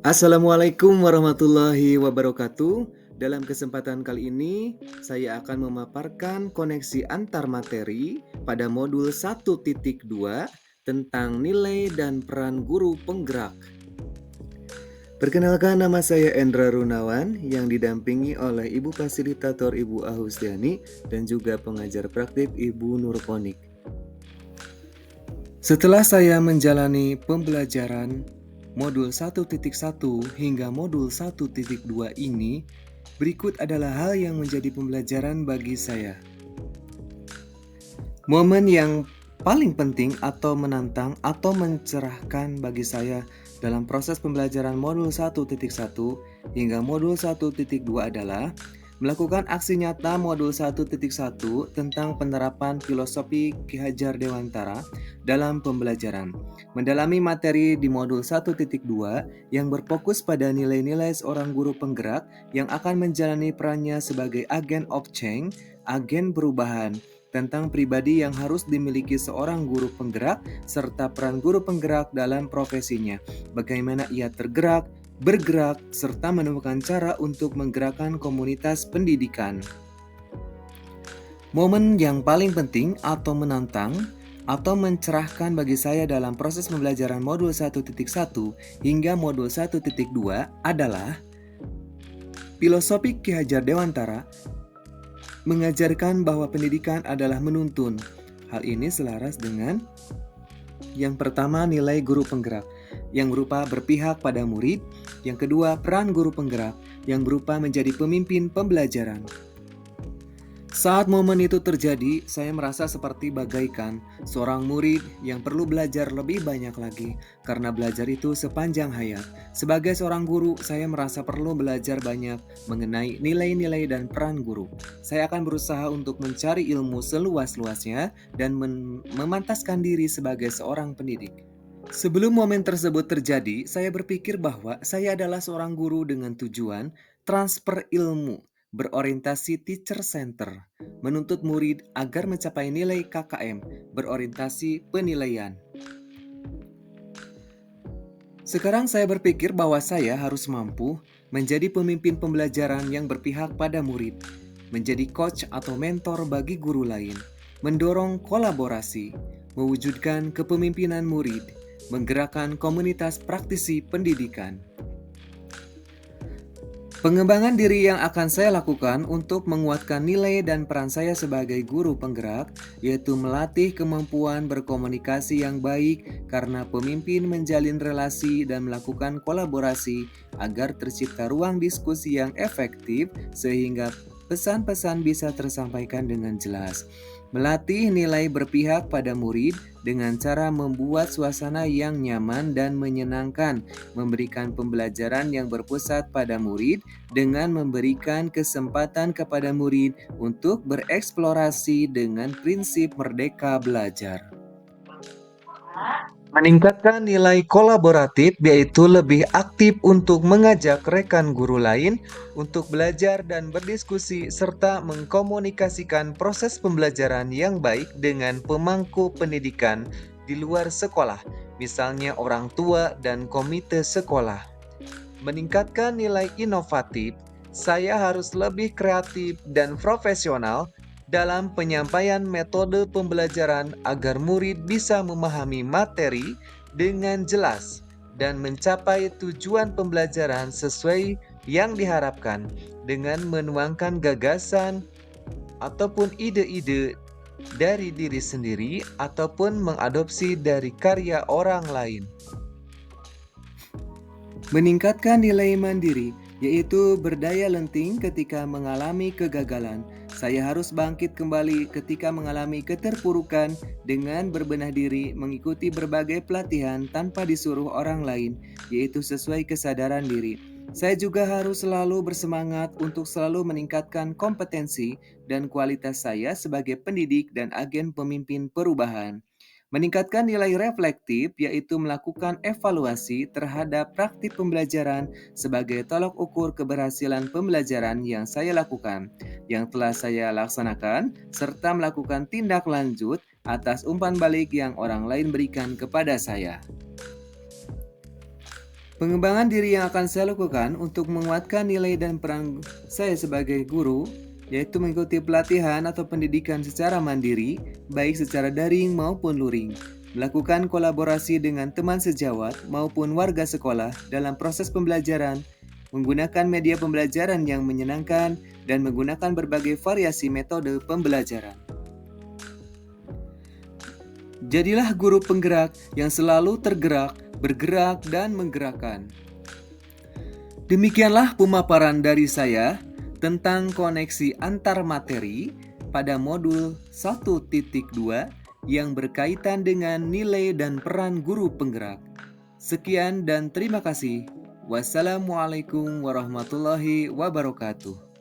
Assalamualaikum warahmatullahi wabarakatuh. Dalam kesempatan kali ini, saya akan memaparkan koneksi antar materi pada modul 1.2 tentang nilai dan peran guru penggerak. Perkenalkan, nama saya Endra Runawan yang didampingi oleh Ibu Fasilitator Ibu Ahusdiani dan juga pengajar praktik Ibu Nurponik. Setelah saya menjalani pembelajaran modul 1.1 hingga modul 1.2 ini, berikut adalah hal yang menjadi pembelajaran bagi saya. Momen yang paling penting atau menantang atau mencerahkan bagi saya dalam proses pembelajaran modul 1.1 hingga modul 1.2 adalah melakukan aksi nyata modul 1.1 tentang penerapan filosofi Ki Hajar Dewantara dalam pembelajaran. Mendalami materi di modul 1.2 yang berfokus pada nilai-nilai seorang guru penggerak yang akan menjalani perannya sebagai agen of change, agen perubahan, tentang pribadi yang harus dimiliki seorang guru penggerak serta peran guru penggerak dalam profesinya. Bagaimana ia tergerak, bergerak, serta menemukan cara untuk menggerakkan komunitas pendidikan. Momen yang paling penting atau menantang atau mencerahkan bagi saya dalam proses pembelajaran modul 1.1 hingga modul 1.2 adalah filosofi Ki Hajar Dewantara mengajarkan bahwa pendidikan adalah menuntun. Hal ini selaras dengan yang pertama, nilai guru penggerak yang berupa berpihak pada murid. Yang kedua, peran guru penggerak yang berupa menjadi pemimpin pembelajaran. Saat momen itu terjadi, saya merasa seperti bagaikan seorang murid yang perlu belajar lebih banyak lagi, karena belajar itu sepanjang hayat. Sebagai seorang guru, saya merasa perlu belajar banyak mengenai nilai-nilai dan peran guru. Saya akan berusaha untuk mencari ilmu seluas-luasnya dan memantaskan diri sebagai seorang pendidik. Sebelum momen tersebut terjadi, saya berpikir bahwa saya adalah seorang guru dengan tujuan transfer ilmu, berorientasi teacher center, menuntut murid agar mencapai nilai KKM, berorientasi penilaian. Sekarang saya berpikir bahwa saya harus mampu menjadi pemimpin pembelajaran yang berpihak pada murid, menjadi coach atau mentor bagi guru lain, mendorong kolaborasi, mewujudkan kepemimpinan murid, menggerakkan komunitas praktisi pendidikan. Pengembangan diri yang akan saya lakukan untuk menguatkan nilai dan peran saya sebagai guru penggerak, yaitu melatih kemampuan berkomunikasi yang baik karena pemimpin menjalin relasi dan melakukan kolaborasi agar tercipta ruang diskusi yang efektif sehingga pesan-pesan bisa tersampaikan dengan jelas. Melatih nilai berpihak pada murid dengan cara membuat suasana yang nyaman dan menyenangkan, memberikan pembelajaran yang berpusat pada murid dengan memberikan kesempatan kepada murid untuk bereksplorasi dengan prinsip merdeka belajar. Meningkatkan nilai kolaboratif, yaitu lebih aktif untuk mengajak rekan guru lain untuk belajar dan berdiskusi serta mengkomunikasikan proses pembelajaran yang baik dengan pemangku pendidikan di luar sekolah, misalnya orang tua dan komite sekolah. Meningkatkan nilai inovatif, saya harus lebih kreatif dan profesional dalam penyampaian metode pembelajaran agar murid bisa memahami materi dengan jelas dan mencapai tujuan pembelajaran sesuai yang diharapkan dengan menuangkan gagasan ataupun ide-ide dari diri sendiri ataupun mengadopsi dari karya orang lain. Meningkatkan nilai mandiri, yaitu berdaya lenting ketika mengalami kegagalan. Saya harus bangkit kembali ketika mengalami keterpurukan dengan berbenah diri mengikuti berbagai pelatihan tanpa disuruh orang lain, yaitu sesuai kesadaran diri. Saya juga harus selalu bersemangat untuk selalu meningkatkan kompetensi dan kualitas saya sebagai pendidik dan agen pemimpin perubahan. Meningkatkan nilai reflektif, yaitu melakukan evaluasi terhadap praktik pembelajaran sebagai tolok ukur keberhasilan pembelajaran yang saya lakukan, yang telah saya laksanakan, serta melakukan tindak lanjut atas umpan balik yang orang lain berikan kepada saya. Pengembangan diri yang akan saya lakukan untuk menguatkan nilai dan peran saya sebagai guru, yaitu mengikuti pelatihan atau pendidikan secara mandiri, baik secara daring maupun luring, melakukan kolaborasi dengan teman sejawat maupun warga sekolah dalam proses pembelajaran, menggunakan media pembelajaran yang menyenangkan, dan menggunakan berbagai variasi metode pembelajaran. Jadilah guru penggerak yang selalu tergerak, bergerak, dan menggerakkan. Demikianlah pemaparan dari saya tentang koneksi antar materi pada modul 1.2 yang berkaitan dengan nilai dan peran guru penggerak. Sekian dan terima kasih. Wassalamualaikum warahmatullahi wabarakatuh.